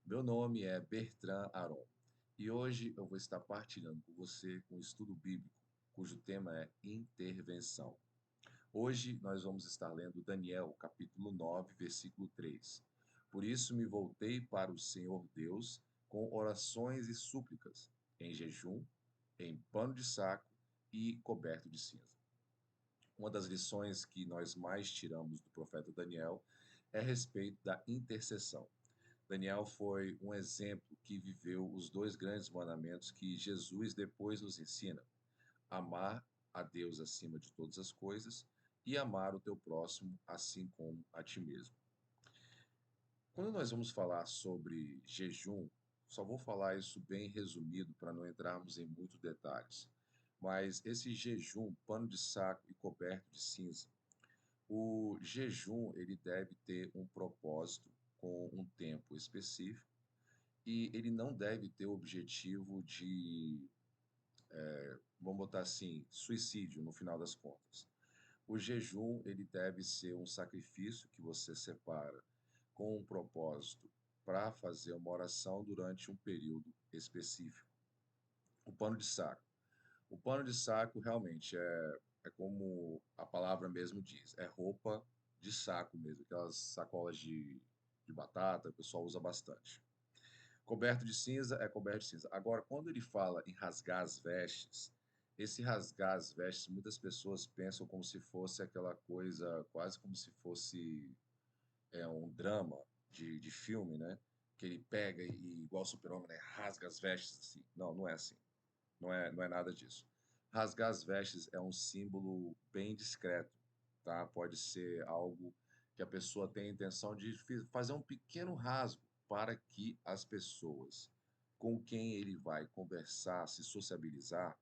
Meu nome é Bertrand Aron e hoje eu vou estar partilhando com você um estudo bíblico cujo tema é intervenção. Hoje nós vamos estar lendo Daniel, capítulo 9, versículo 3. Por isso me voltei para o Senhor Deus com orações e súplicas, em jejum, em pano de saco e coberto de cinza. Uma das lições que nós mais tiramos do profeta Daniel é a respeito da intercessão. Daniel foi um exemplo que viveu os dois grandes mandamentos que Jesus depois nos ensina: amar a Deus acima de todas as coisas e amar o teu próximo assim como a ti mesmo. Quando nós vamos falar sobre jejum, só vou falar isso bem resumido para não entrarmos em muitos detalhes. Mas esse jejum, pano de saco e coberto de cinza, o jejum ele deve ter um propósito com um tempo específico e ele não deve ter o objetivo de, vamos botar assim, suicídio no final das contas. O jejum, ele deve ser um sacrifício que você separa com um propósito para fazer uma oração durante um período específico. O pano de saco. O pano de saco realmente é como a palavra mesmo diz, é roupa de saco mesmo, aquelas sacolas de batata, o pessoal usa bastante. Coberto de cinza é coberto de cinza. Agora, quando ele fala em rasgar as vestes, esse rasgar as vestes, muitas pessoas pensam como se fosse aquela coisa, quase como se fosse um drama de filme, né? Que ele pega e, igual o super-homem, né? Rasga as vestes assim. Não, não é assim. Não é nada disso. Rasgar as vestes é um símbolo bem discreto, tá? Pode ser algo que a pessoa tem a intenção de fazer um pequeno rasgo para que as pessoas com quem ele vai conversar, se sociabilizar,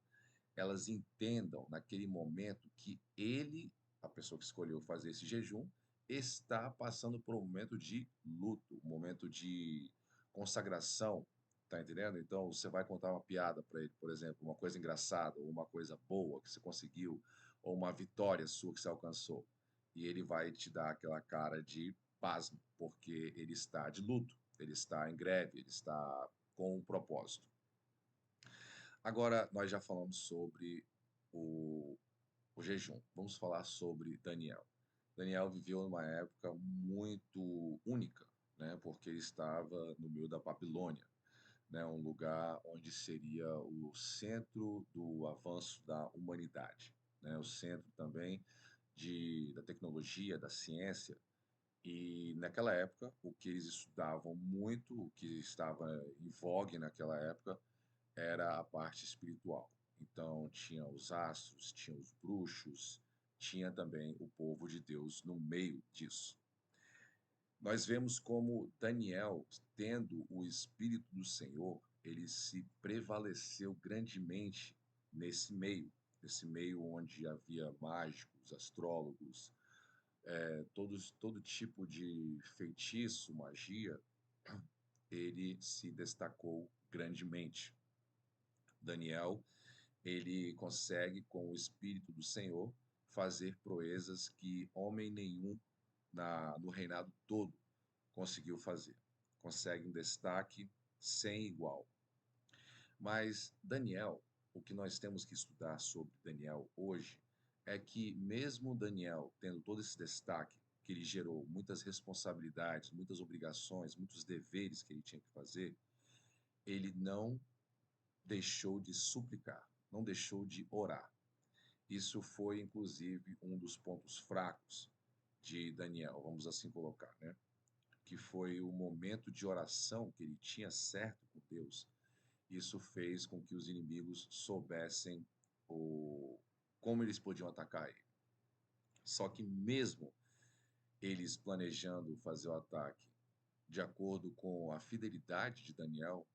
elas entendam naquele momento que ele, a pessoa que escolheu fazer esse jejum, está passando por um momento de luto, um momento de consagração, tá entendendo? Então você vai contar uma piada para ele, por exemplo, uma coisa engraçada, ou uma coisa boa que você conseguiu, ou uma vitória sua que você alcançou. E ele vai te dar aquela cara de pasmo, porque ele está de luto, ele está em greve, ele está com um propósito. Agora, nós já falamos sobre o, o jejum. Vamos falar sobre Daniel. Daniel viveu numa época muito única, né? Porque ele estava no meio da Babilônia, né? Um lugar onde seria o centro do avanço da humanidade, né? O centro também da tecnologia, da ciência. E naquela época, o que eles estudavam muito, o que estava em vogue naquela época, era a parte espiritual. Então, tinha os astros, tinha os bruxos, tinha também o povo de Deus no meio disso. Nós vemos como Daniel, tendo o Espírito do Senhor, ele se prevaleceu grandemente nesse meio onde havia mágicos, astrólogos, todo tipo de feitiço, magia, ele se destacou grandemente. Daniel, ele consegue, com o Espírito do Senhor, fazer proezas que homem nenhum no reinado todo conseguiu fazer. Consegue um destaque sem igual. Mas Daniel, o que nós temos que estudar sobre Daniel hoje é que, mesmo Daniel tendo todo esse destaque, que ele gerou muitas responsabilidades, muitas obrigações, muitos deveres que ele tinha que fazer, ele não deixou de suplicar, não deixou de orar. Isso foi, inclusive, um dos pontos fracos de Daniel, vamos assim colocar, né? Que foi o momento de oração que ele tinha certo com Deus. Isso fez com que os inimigos soubessem como eles podiam atacar ele. Só que mesmo eles planejando fazer o ataque de acordo com a fidelidade de Daniel,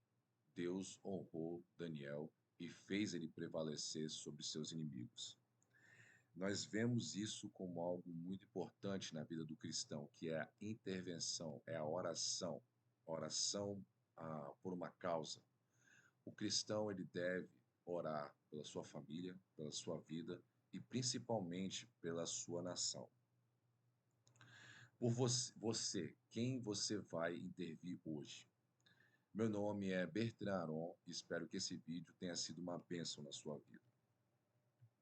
Deus honrou Daniel e fez ele prevalecer sobre seus inimigos. Nós vemos isso como algo muito importante na vida do cristão, que é a intervenção, é a oração, oração por uma causa. O cristão ele deve orar pela sua família, pela sua vida e principalmente pela sua nação. Por quem você vai intervir hoje? Meu nome é Bertrand Aron e espero que esse vídeo tenha sido uma bênção na sua vida.